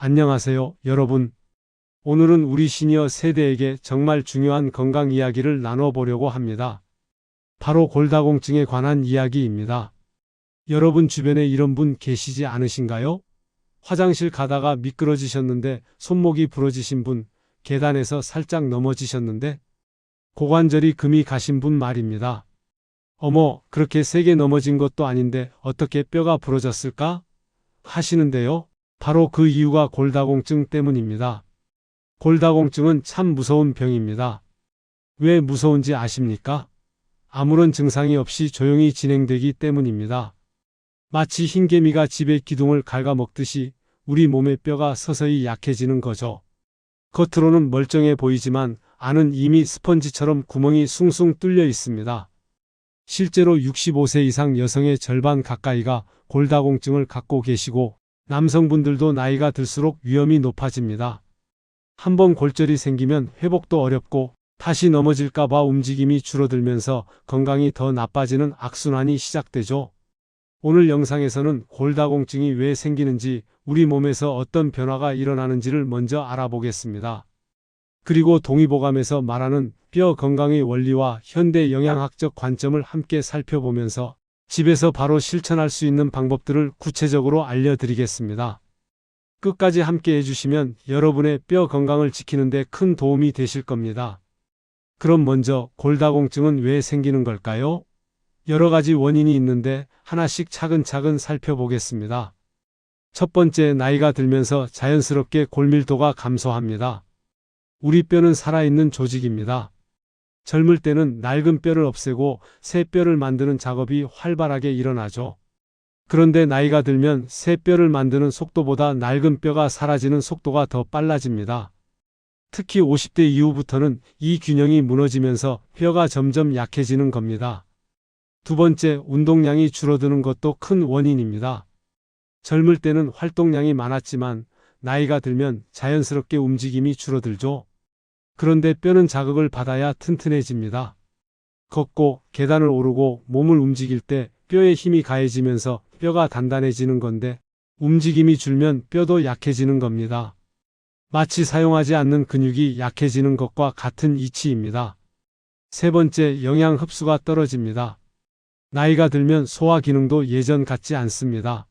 안녕하세요, 여러분. 오늘은 우리 시니어 세대에게 정말 중요한 건강 이야기를 나눠보려고 합니다. 바로 골다공증에 관한 이야기입니다. 여러분 주변에 이런 분 계시지 않으신가요? 화장실 가다가 미끄러지셨는데 손목이 부러지신 분, 계단에서 살짝 넘어지셨는데 고관절이 금이 가신 분 말입니다. 어머, 그렇게 세게 넘어진 것도 아닌데 어떻게 뼈가 부러졌을까? 하시는데요. 바로 그 이유가 골다공증 때문입니다. 골다공증은 참 무서운 병입니다. 왜 무서운지 아십니까? 아무런 증상이 없이 조용히 진행되기 때문입니다. 마치 흰개미가 집의 기둥을 갉아먹듯이 우리 몸의 뼈가 서서히 약해지는 거죠. 겉으로는 멀쩡해 보이지만 안은 이미 스펀지처럼 구멍이 숭숭 뚫려 있습니다. 실제로 65세 이상 여성의 절반 가까이가 골다공증을 갖고 계시고 남성분들도 나이가 들수록 위험이 높아집니다. 한번 골절이 생기면 회복도 어렵고 다시 넘어질까봐 움직임이 줄어들면서 건강이 더 나빠지는 악순환이 시작되죠. 오늘 영상에서는 골다공증이 왜 생기는지, 우리 몸에서 어떤 변화가 일어나는지를 먼저 알아보겠습니다. 그리고 동의보감에서 말하는 뼈 건강의 원리와 현대 영양학적 관점을 함께 살펴보면서 집에서 바로 실천할 수 있는 방법들을 구체적으로 알려드리겠습니다. 끝까지 함께 해주시면 여러분의 뼈 건강을 지키는 데 큰 도움이 되실 겁니다. 그럼 먼저 골다공증은 왜 생기는 걸까요? 여러 가지 원인이 있는데 하나씩 차근차근 살펴보겠습니다. 첫 번째, 나이가 들면서 자연스럽게 골밀도가 감소합니다. 우리 뼈는 살아있는 조직입니다. 젊을 때는 낡은 뼈를 없애고 새 뼈를 만드는 작업이 활발하게 일어나죠. 그런데 나이가 들면 새 뼈를 만드는 속도보다 낡은 뼈가 사라지는 속도가 더 빨라집니다. 특히 50대 이후부터는 이 균형이 무너지면서 뼈가 점점 약해지는 겁니다. 두 번째, 운동량이 줄어드는 것도 큰 원인입니다. 젊을 때는 활동량이 많았지만 나이가 들면 자연스럽게 움직임이 줄어들죠. 그런데 뼈는 자극을 받아야 튼튼해집니다. 걷고 계단을 오르고 몸을 움직일 때 뼈에 힘이 가해지면서 뼈가 단단해지는 건데, 움직임이 줄면 뼈도 약해지는 겁니다. 마치 사용하지 않는 근육이 약해지는 것과 같은 이치입니다. 세 번째, 영양 흡수가 떨어집니다. 나이가 들면 소화 기능도 예전 같지 않습니다.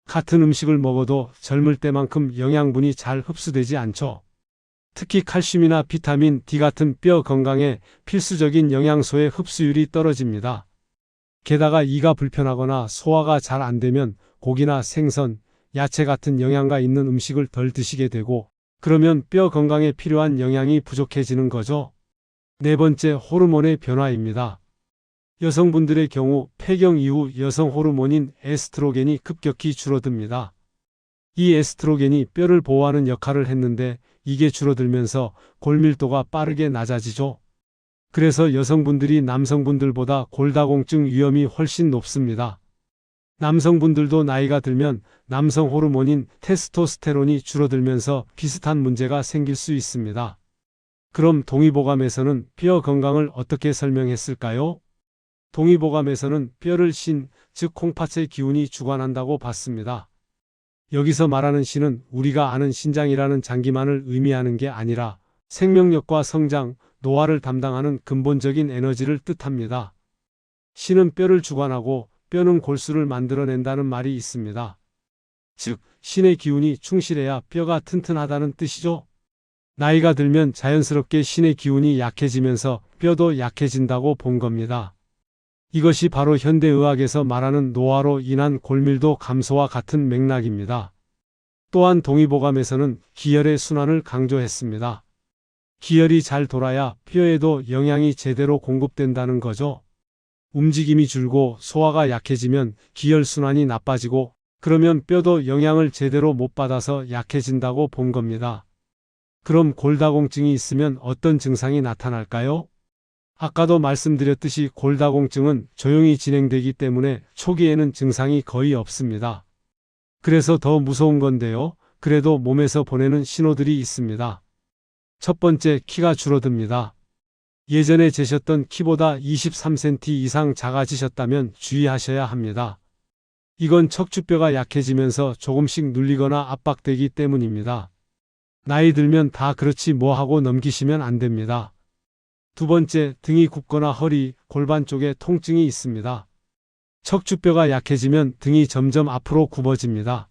같은 음식을 먹어도 젊을 때만큼 영양분이 잘 흡수되지 않죠. 특히 칼슘이나 비타민 D 같은 뼈 건강에 필수적인 영양소의 흡수율이 떨어집니다. 게다가 이가 불편하거나 소화가 잘 안 되면 고기나 생선, 야채 같은 영양가 있는 음식을 덜 드시게 되고, 그러면 뼈 건강에 필요한 영양이 부족해지는 거죠. 네 번째, 호르몬의 변화입니다. 여성분들의 경우 폐경 이후 여성 호르몬인 에스트로겐이 급격히 줄어듭니다. 이 에스트로겐이 뼈를 보호하는 역할을 했는데 이게 줄어들면서 골밀도가 빠르게 낮아지죠. 그래서 여성분들이 남성분들보다 골다공증 위험이 훨씬 높습니다. 남성분들도 나이가 들면 남성 호르몬인 테스토스테론이 줄어들면서 비슷한 문제가 생길 수 있습니다. 그럼 동의보감에서는 뼈 건강을 어떻게 설명했을까요? 동의보감에서는 뼈를 신, 즉 콩팥의 기운이 주관한다고 봤습니다. 여기서 말하는 신은 우리가 아는 신장이라는 장기만을 의미하는 게 아니라 생명력과 성장, 노화를 담당하는 근본적인 에너지를 뜻합니다. 신은 뼈를 주관하고 뼈는 골수를 만들어낸다는 말이 있습니다. 즉, 신의 기운이 충실해야 뼈가 튼튼하다는 뜻이죠. 나이가 들면 자연스럽게 신의 기운이 약해지면서 뼈도 약해진다고 본 겁니다. 이것이 바로 현대의학에서 말하는 노화로 인한 골밀도 감소와 같은 맥락입니다. 또한 동의보감에서는 기혈의 순환을 강조했습니다. 기혈이 잘 돌아야 뼈에도 영양이 제대로 공급된다는 거죠. 움직임이 줄고 소화가 약해지면 기혈 순환이 나빠지고, 그러면 뼈도 영양을 제대로 못 받아서 약해진다고 본 겁니다. 그럼 골다공증이 있으면 어떤 증상이 나타날까요? 아까도 말씀드렸듯이 골다공증은 조용히 진행되기 때문에 초기에는 증상이 거의 없습니다. 그래서 더 무서운 건데요. 그래도 몸에서 보내는 신호들이 있습니다. 첫 번째, 키가 줄어듭니다. 예전에 재셨던 키보다 23cm 이상 작아지셨다면 주의하셔야 합니다. 이건 척추뼈가 약해지면서 조금씩 눌리거나 압박되기 때문입니다. 나이 들면 다 그렇지 뭐 하고 넘기시면 안 됩니다. 두 번째, 등이 굽거나 허리, 골반 쪽에 통증이 있습니다. 척추뼈가 약해지면 등이 점점 앞으로 굽어집니다.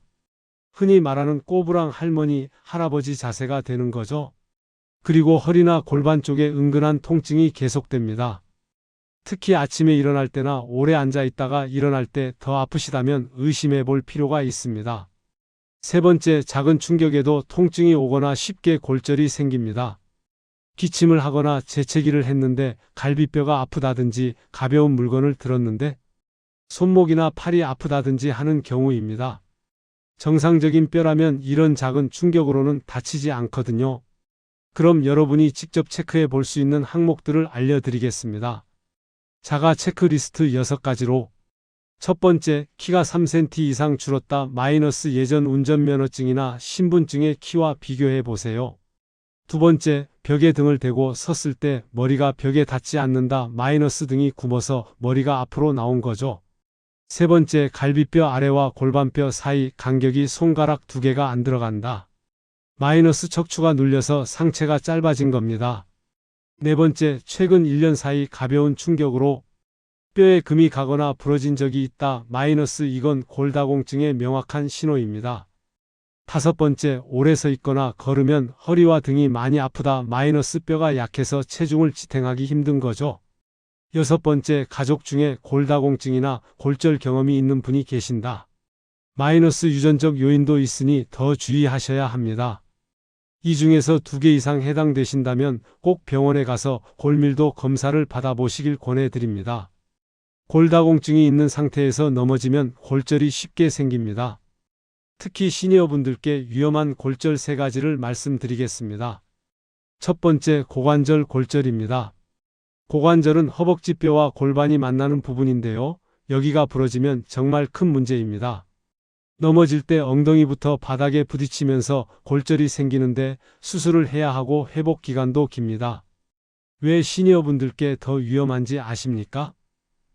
흔히 말하는 꼬부랑 할머니, 할아버지 자세가 되는 거죠. 그리고 허리나 골반 쪽에 은근한 통증이 계속됩니다. 특히 아침에 일어날 때나 오래 앉아 있다가 일어날 때 더 아프시다면 의심해 볼 필요가 있습니다. 세 번째, 작은 충격에도 통증이 오거나 쉽게 골절이 생깁니다. 기침을 하거나 재채기를 했는데 갈비뼈가 아프다든지 가벼운 물건을 들었는데 손목이나 팔이 아프다든지 하는 경우입니다. 정상적인 뼈라면 이런 작은 충격으로는 다치지 않거든요. 그럼 여러분이 직접 체크해 볼 수 있는 항목들을 알려드리겠습니다. 자가 체크리스트 6가지로 첫 번째, 키가 3cm 이상 줄었다. 마이너스 예전 운전면허증이나 신분증의 키와 비교해 보세요. 두 번째, 벽에 등을 대고 섰을 때 머리가 벽에 닿지 않는다. 마이너스 등이 굽어서 머리가 앞으로 나온 거죠. 세 번째, 갈비뼈 아래와 골반뼈 사이 간격이 손가락 2개가 안 들어간다. 마이너스 척추가 눌려서 상체가 짧아진 겁니다. 네 번째, 최근 1년 사이 가벼운 충격으로 뼈에 금이 가거나 부러진 적이 있다. 마이너스 이건 골다공증의 명확한 신호입니다. 다섯 번째, 오래 서 있거나 걸으면 허리와 등이 많이 아프다. 마이너스 뼈가 약해서 체중을 지탱하기 힘든 거죠. 여섯 번째, 가족 중에 골다공증이나 골절 경험이 있는 분이 계신다. 마이너스 유전적 요인도 있으니 더 주의하셔야 합니다. 이 중에서 2개 이상 해당되신다면 꼭 병원에 가서 골밀도 검사를 받아보시길 권해드립니다. 골다공증이 있는 상태에서 넘어지면 골절이 쉽게 생깁니다. 특히 시니어분들께 위험한 골절 3가지를 말씀드리겠습니다. 첫 번째, 고관절 골절입니다. 고관절은 허벅지 뼈와 골반이 만나는 부분인데요. 여기가 부러지면 정말 큰 문제입니다. 넘어질 때 엉덩이부터 바닥에 부딪히면서 골절이 생기는데 수술을 해야 하고 회복 기간도 깁니다. 왜 시니어분들께 더 위험한지 아십니까?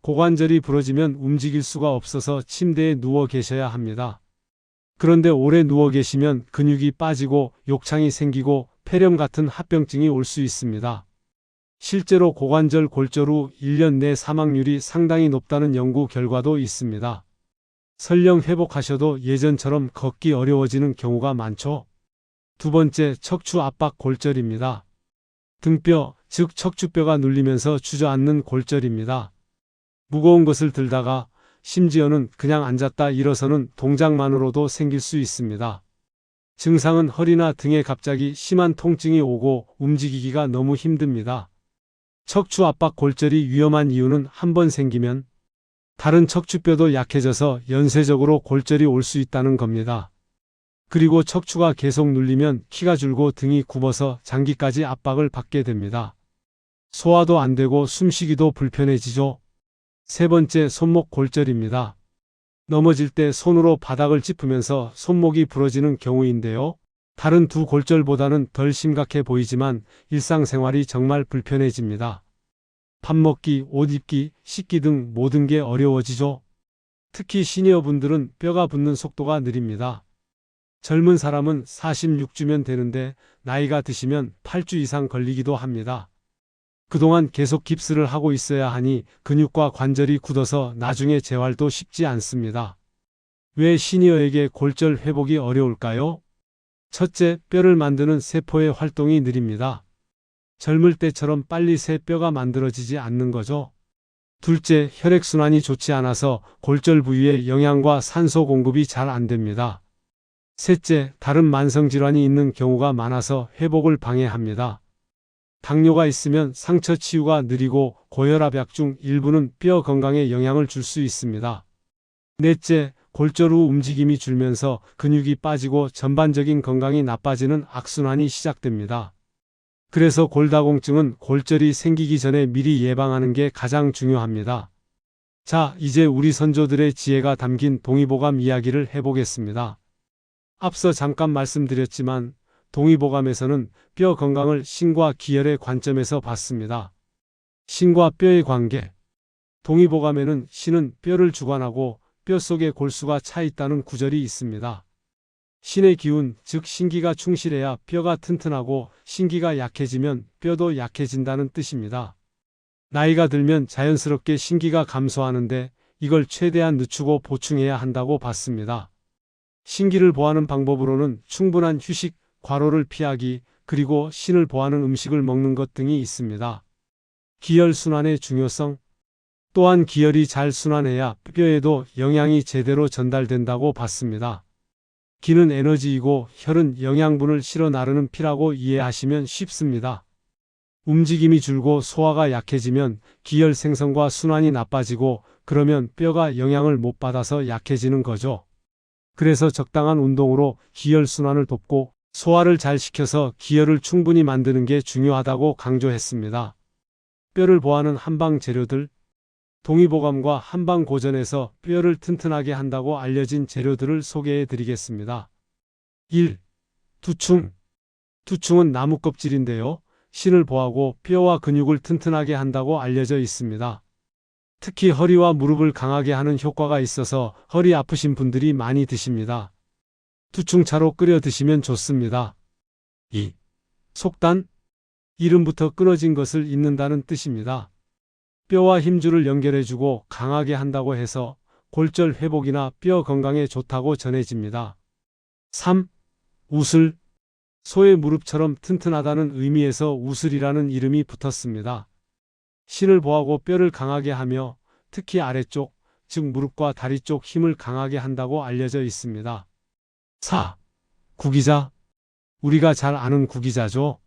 고관절이 부러지면 움직일 수가 없어서 침대에 누워 계셔야 합니다. 그런데 오래 누워 계시면 근육이 빠지고 욕창이 생기고 폐렴 같은 합병증이 올 수 있습니다. 실제로 고관절 골절 후 1년 내 사망률이 상당히 높다는 연구 결과도 있습니다. 설령 회복하셔도 예전처럼 걷기 어려워지는 경우가 많죠. 두 번째, 척추 압박 골절입니다. 등뼈, 즉 척추뼈가 눌리면서 주저앉는 골절입니다. 무거운 것을 들다가 심지어는 그냥 앉았다 일어서는 동작만으로도 생길 수 있습니다. 증상은 허리나 등에 갑자기 심한 통증이 오고 움직이기가 너무 힘듭니다. 척추 압박 골절이 위험한 이유는 한 번 생기면 다른 척추뼈도 약해져서 연쇄적으로 골절이 올 수 있다는 겁니다. 그리고 척추가 계속 눌리면 키가 줄고 등이 굽어서 장기까지 압박을 받게 됩니다. 소화도 안 되고 숨쉬기도 불편해지죠. 세 번째, 손목 골절입니다. 넘어질 때 손으로 바닥을 짚으면서 손목이 부러지는 경우인데요. 다른 두 골절보다는 덜 심각해 보이지만 일상생활이 정말 불편해집니다. 밥 먹기, 옷 입기, 씻기 등 모든 게 어려워지죠. 특히 시니어분들은 뼈가 붙는 속도가 느립니다. 젊은 사람은 46주면 되는데 나이가 드시면 8주 이상 걸리기도 합니다. 그동안 계속 깁스를 하고 있어야 하니 근육과 관절이 굳어서 나중에 재활도 쉽지 않습니다. 왜 시니어에게 골절 회복이 어려울까요? 첫째, 뼈를 만드는 세포의 활동이 느립니다. 젊을 때처럼 빨리 새 뼈가 만들어지지 않는 거죠. 둘째, 혈액순환이 좋지 않아서 골절 부위에 영양과 산소 공급이 잘 안 됩니다. 셋째, 다른 만성질환이 있는 경우가 많아서 회복을 방해합니다. 당뇨가 있으면 상처 치유가 느리고 고혈압약 중 일부는 뼈 건강에 영향을 줄 수 있습니다. 넷째, 골절 후 움직임이 줄면서 근육이 빠지고 전반적인 건강이 나빠지는 악순환이 시작됩니다. 그래서 골다공증은 골절이 생기기 전에 미리 예방하는 게 가장 중요합니다. 자, 이제 우리 선조들의 지혜가 담긴 동의보감 이야기를 해보겠습니다. 앞서 잠깐 말씀드렸지만 동의보감에서는 뼈 건강을 신과 기혈의 관점에서 봤습니다. 신과 뼈의 관계. 동의보감에는 신은 뼈를 주관하고 뼈 속에 골수가 차 있다는 구절이 있습니다. 신의 기운, 즉 신기가 충실해야 뼈가 튼튼하고 신기가 약해지면 뼈도 약해진다는 뜻입니다. 나이가 들면 자연스럽게 신기가 감소하는데 이걸 최대한 늦추고 보충해야 한다고 봤습니다. 신기를 보하는 방법으로는 충분한 휴식, 과로를 피하기, 그리고 신을 보하는 음식을 먹는 것 등이 있습니다. 기혈순환의 중요성. 또한 기혈이 잘 순환해야 뼈에도 영양이 제대로 전달된다고 봤습니다. 기는 에너지이고 혈은 영양분을 실어 나르는 피라고 이해하시면 쉽습니다. 움직임이 줄고 소화가 약해지면 기혈 생성과 순환이 나빠지고 그러면 뼈가 영양을 못 받아서 약해지는 거죠. 그래서 적당한 운동으로 기혈 순환을 돕고 소화를 잘 시켜서 기혈을 충분히 만드는 게 중요하다고 강조했습니다. 뼈를 보하는 한방 재료들. 동의보감과 한방고전에서 뼈를 튼튼하게 한다고 알려진 재료들을 소개해 드리겠습니다. 1. 두충. 두충은 나무 껍질인데요. 신을 보하고 뼈와 근육을 튼튼하게 한다고 알려져 있습니다. 특히 허리와 무릎을 강하게 하는 효과가 있어서 허리 아프신 분들이 많이 드십니다. 두충차로 끓여 드시면 좋습니다. 2. 속단. 이름부터 끊어진 것을 잇는다는 뜻입니다. 뼈와 힘줄을 연결해주고 강하게 한다고 해서 골절 회복이나 뼈 건강에 좋다고 전해집니다. 3. 우슬. 소의 무릎처럼 튼튼하다는 의미에서 우슬이라는 이름이 붙었습니다. 신을 보하고 뼈를 강하게 하며 특히 아래쪽, 즉 무릎과 다리 쪽 힘을 강하게 한다고 알려져 있습니다. 4. 구기자. 우리가 잘 아는 구기자죠.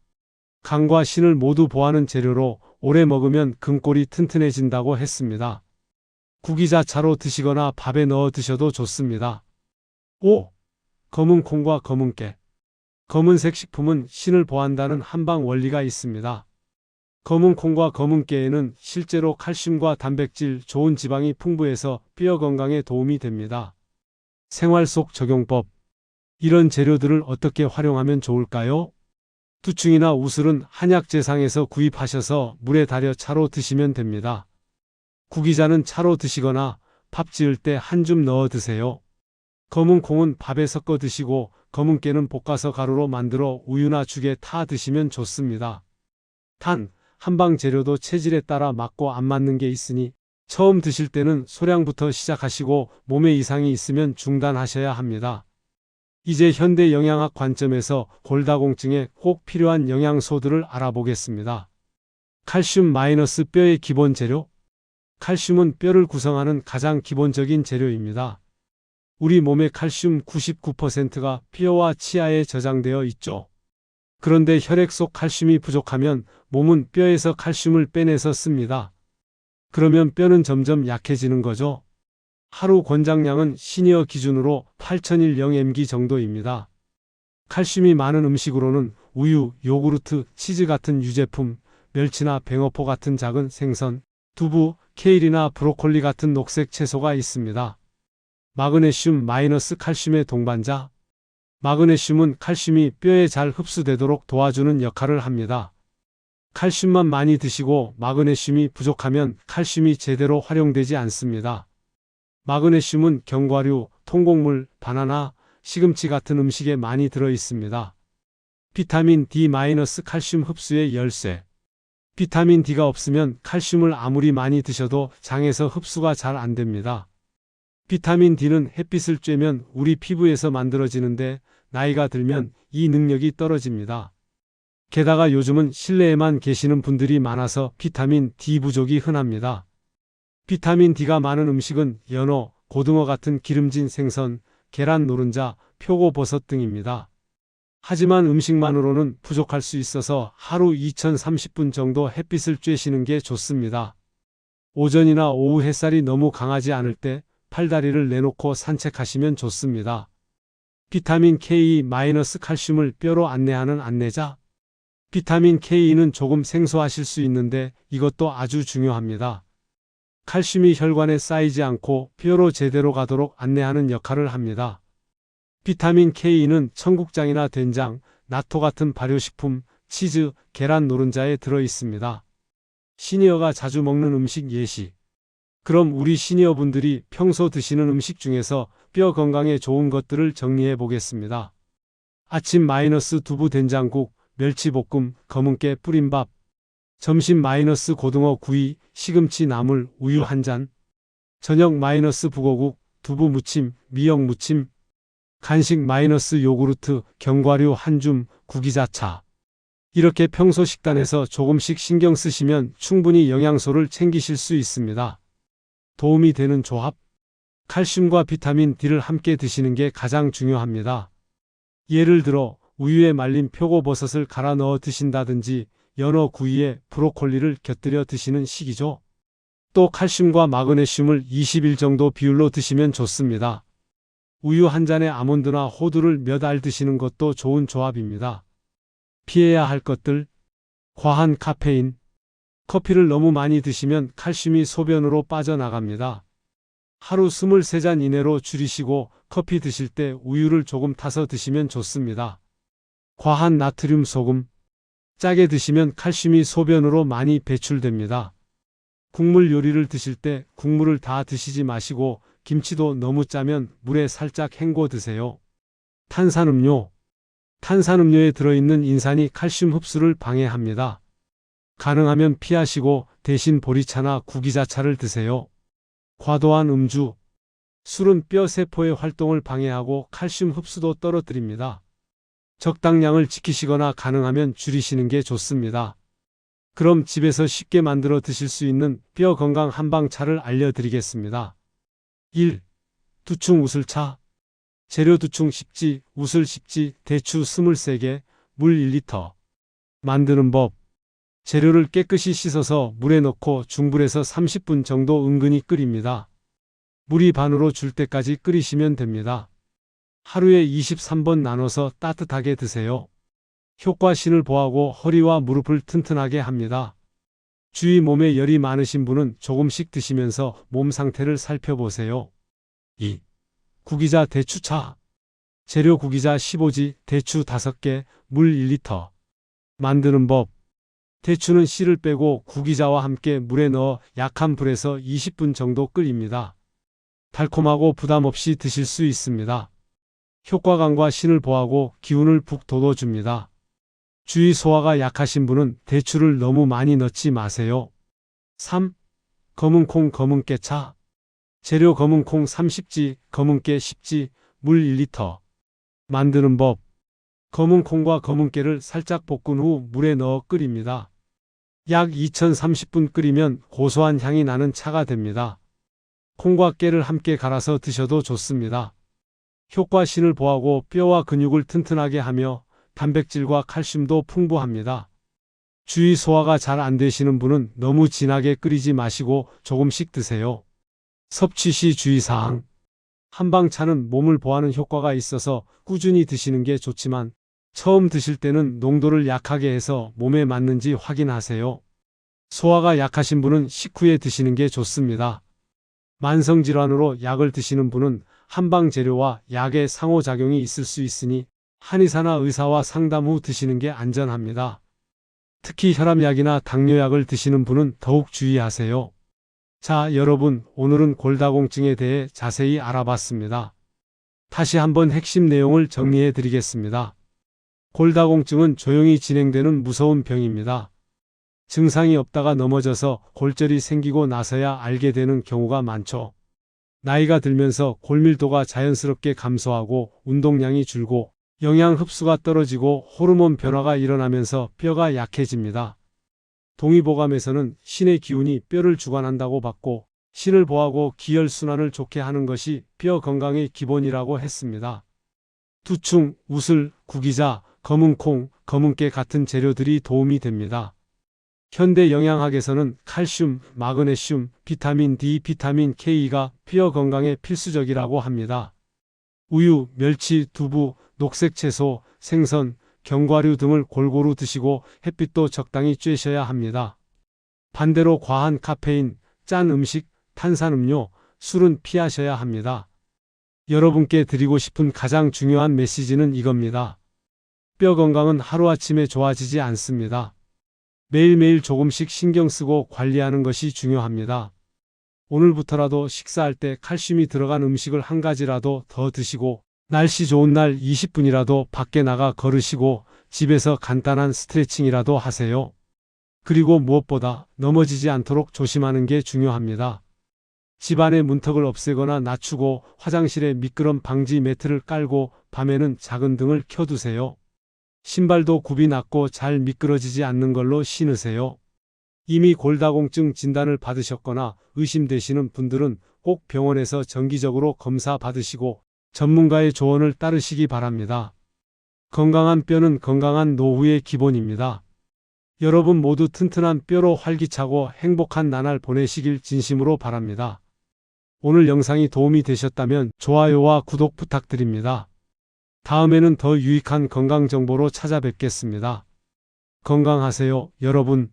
간과 신을 모두 보하는 재료로 오래 먹으면 금골이 튼튼해진다고 했습니다. 구기자 차로 드시거나 밥에 넣어 드셔도 좋습니다. 5. 검은 콩과 검은 깨. 검은색 식품은 신을 보한다는 한방 원리가 있습니다. 검은 콩과 검은 깨에는 실제로 칼슘과 단백질, 좋은 지방이 풍부해서 뼈 건강에 도움이 됩니다. 생활 속 적용법. 이런 재료들을 어떻게 활용하면 좋을까요? 두충이나 우슬은 한약재상에서 구입하셔서 물에 달여 차로 드시면 됩니다. 구기자는 차로 드시거나 밥 지을 때 한 줌 넣어 드세요. 검은 콩은 밥에 섞어 드시고 검은 깨는 볶아서 가루로 만들어 우유나 죽에 타 드시면 좋습니다. 단, 한방 재료도 체질에 따라 맞고 안 맞는 게 있으니 처음 드실 때는 소량부터 시작하시고 몸에 이상이 있으면 중단하셔야 합니다. 이제 현대 영양학 관점에서 골다공증에 꼭 필요한 영양소들을 알아보겠습니다. 칼슘 마이너스 뼈의 기본 재료. 칼슘은 뼈를 구성하는 가장 기본적인 재료입니다. 우리 몸의 칼슘 99%가 뼈와 치아에 저장되어 있죠. 그런데 혈액 속 칼슘이 부족하면 몸은 뼈에서 칼슘을 빼내서 씁니다. 그러면 뼈는 점점 약해지는 거죠. 하루 권장량은 시니어 기준으로 8010mg 정도입니다. 칼슘이 많은 음식으로는 우유, 요구르트, 치즈 같은 유제품, 멸치나 뱅어포 같은 작은 생선, 두부, 케일이나 브로콜리 같은 녹색 채소가 있습니다. 마그네슘 마이너스 칼슘의 동반자. 마그네슘은 칼슘이 뼈에 잘 흡수되도록 도와주는 역할을 합니다. 칼슘만 많이 드시고 마그네슘이 부족하면 칼슘이 제대로 활용되지 않습니다. 마그네슘은 견과류, 통곡물, 바나나, 시금치 같은 음식에 많이 들어 있습니다. 비타민 D- 칼슘 흡수의 열쇠. 비타민 D가 없으면 칼슘을 아무리 많이 드셔도 장에서 흡수가 잘 안 됩니다. 비타민 D는 햇빛을 쬐면 우리 피부에서 만들어지는데 나이가 들면 이 능력이 떨어집니다. 게다가 요즘은 실내에만 계시는 분들이 많아서 비타민 D 부족이 흔합니다. 비타민 D가 많은 음식은 연어, 고등어 같은 기름진 생선, 계란 노른자, 표고버섯 등입니다. 하지만 음식만으로는 부족할 수 있어서 하루 2030분 정도 햇빛을 쬐시는 게 좋습니다. 오전이나 오후 햇살이 너무 강하지 않을 때 팔다리를 내놓고 산책하시면 좋습니다. 비타민 K- 칼슘을 뼈로 안내하는 안내자. 비타민 K는 조금 생소하실 수 있는데 이것도 아주 중요합니다. 칼슘이 혈관에 쌓이지 않고 뼈로 제대로 가도록 안내하는 역할을 합니다. 비타민 K는 청국장이나 된장, 나토 같은 발효식품, 치즈, 계란 노른자에 들어 있습니다. 시니어가 자주 먹는 음식 예시. 그럼 우리 시니어분들이 평소 드시는 음식 중에서 뼈 건강에 좋은 것들을 정리해 보겠습니다. 아침 마이너스 두부 된장국, 멸치볶음, 검은깨 뿌린밥. 점심 마이너스 고등어 구이, 시금치 나물, 우유 한 잔. 저녁 마이너스 북어국, 두부 무침, 미역 무침. 간식 마이너스 요구르트, 견과류 한 줌, 구기자차. 이렇게 평소 식단에서 조금씩 신경 쓰시면 충분히 영양소를 챙기실 수 있습니다. 도움이 되는 조합. 칼슘과 비타민 D를 함께 드시는 게 가장 중요합니다. 예를 들어 우유에 말린 표고버섯을 갈아 넣어 드신다든지 연어 구이에 브로콜리를 곁들여 드시는 식이죠. 또 칼슘과 마그네슘을 20일 정도 비율로 드시면 좋습니다. 우유 한 잔에 아몬드나 호두를 몇 알 드시는 것도 좋은 조합입니다. 피해야 할 것들. 과한 카페인. 커피를 너무 많이 드시면 칼슘이 소변으로 빠져나갑니다. 하루 23잔 이내로 줄이시고 커피 드실 때 우유를 조금 타서 드시면 좋습니다. 과한 나트륨 소금. 짜게 드시면 칼슘이 소변으로 많이 배출됩니다. 국물 요리를 드실 때 국물을 다 드시지 마시고 김치도 너무 짜면 물에 살짝 헹궈 드세요. 탄산음료. 탄산음료에 들어있는 인산이 칼슘 흡수를 방해합니다. 가능하면 피하시고 대신 보리차나 구기자차를 드세요. 과도한 음주. 술은 뼈 세포의 활동을 방해하고 칼슘 흡수도 떨어뜨립니다. 적당량을 지키시거나 가능하면 줄이시는 게 좋습니다. 그럼 집에서 쉽게 만들어 드실 수 있는 뼈 건강 한방차를 알려드리겠습니다. 1. 두충 우슬차. 재료 두충 10지, 우슬 10지, 대추 23개, 물 1리터. 만드는 법. 재료를 깨끗이 씻어서 물에 넣고 중불에서 30분 정도 은근히 끓입니다. 물이 반으로 줄 때까지 끓이시면 됩니다. 하루에 23번 나눠서 따뜻하게 드세요. 효과신을 보하고 허리와 무릎을 튼튼하게 합니다. 주위 몸에 열이 많으신 분은 조금씩 드시면서 몸 상태를 살펴보세요. 2. 구기자 대추차. 재료 구기자 15지, 대추 5개, 물 1리터. 만드는 법. 대추는 씨를 빼고 구기자와 함께 물에 넣어 약한 불에서 20분 정도 끓입니다. 달콤하고 부담 없이 드실 수 있습니다. 효과감과 신을 보하고 기운을 북 돋워줍니다. 주위 소화가 약하신 분은 대추를 너무 많이 넣지 마세요. 3. 검은콩 검은깨차. 재료 검은콩 30지, 검은깨 10지, 물 1리터. 만드는 법. 검은콩과 검은깨를 살짝 볶은 후 물에 넣어 끓입니다. 약 2030분 끓이면 고소한 향이 나는 차가 됩니다. 콩과 깨를 함께 갈아서 드셔도 좋습니다. 효과신을 보하고 뼈와 근육을 튼튼하게 하며 단백질과 칼슘도 풍부합니다. 주위 소화가 잘 안 되시는 분은 너무 진하게 끓이지 마시고 조금씩 드세요. 섭취 시 주의사항. 한방차는 몸을 보하는 효과가 있어서 꾸준히 드시는 게 좋지만 처음 드실 때는 농도를 약하게 해서 몸에 맞는지 확인하세요. 소화가 약하신 분은 식후에 드시는 게 좋습니다. 만성질환으로 약을 드시는 분은 한방 재료와 약의 상호작용이 있을 수 있으니 한의사나 의사와 상담 후 드시는 게 안전합니다. 특히 혈압약이나 당뇨약을 드시는 분은 더욱 주의하세요. 자, 여러분, 오늘은 골다공증에 대해 자세히 알아봤습니다. 다시 한번 핵심 내용을 정리해 드리겠습니다. 골다공증은 조용히 진행되는 무서운 병입니다. 증상이 없다가 넘어져서 골절이 생기고 나서야 알게 되는 경우가 많죠. 나이가 들면서 골밀도가 자연스럽게 감소하고 운동량이 줄고 영양 흡수가 떨어지고 호르몬 변화가 일어나면서 뼈가 약해집니다. 동의보감에서는 신의 기운이 뼈를 주관한다고 봤고 신을 보하고 기혈순환을 좋게 하는 것이 뼈 건강의 기본이라고 했습니다. 두충, 우슬, 구기자, 검은콩, 검은깨 같은 재료들이 도움이 됩니다. 현대 영양학에서는 칼슘, 마그네슘, 비타민 D, 비타민 K가 뼈 건강에 필수적이라고 합니다. 우유, 멸치, 두부, 녹색 채소, 생선, 견과류 등을 골고루 드시고 햇빛도 적당히 쬐셔야 합니다. 반대로 과한 카페인, 짠 음식, 탄산음료, 술은 피하셔야 합니다. 여러분께 드리고 싶은 가장 중요한 메시지는 이겁니다. 뼈 건강은 하루아침에 좋아지지 않습니다. 매일매일 조금씩 신경 쓰고 관리하는 것이 중요합니다. 오늘부터라도 식사할 때 칼슘이 들어간 음식을 한 가지라도 더 드시고 날씨 좋은 날 20분이라도 밖에 나가 걸으시고 집에서 간단한 스트레칭이라도 하세요. 그리고 무엇보다 넘어지지 않도록 조심하는 게 중요합니다. 집안의 문턱을 없애거나 낮추고 화장실에 미끄럼 방지 매트를 깔고 밤에는 작은 등을 켜두세요. 신발도 굽이 낮고 잘 미끄러지지 않는 걸로 신으세요. 이미 골다공증 진단을 받으셨거나 의심되시는 분들은 꼭 병원에서 정기적으로 검사 받으시고 전문가의 조언을 따르시기 바랍니다. 건강한 뼈는 건강한 노후의 기본입니다. 여러분 모두 튼튼한 뼈로 활기차고 행복한 나날 보내시길 진심으로 바랍니다. 오늘 영상이 도움이 되셨다면 좋아요와 구독 부탁드립니다. 다음에는 더 유익한 건강 정보로 찾아뵙겠습니다. 건강하세요, 여러분.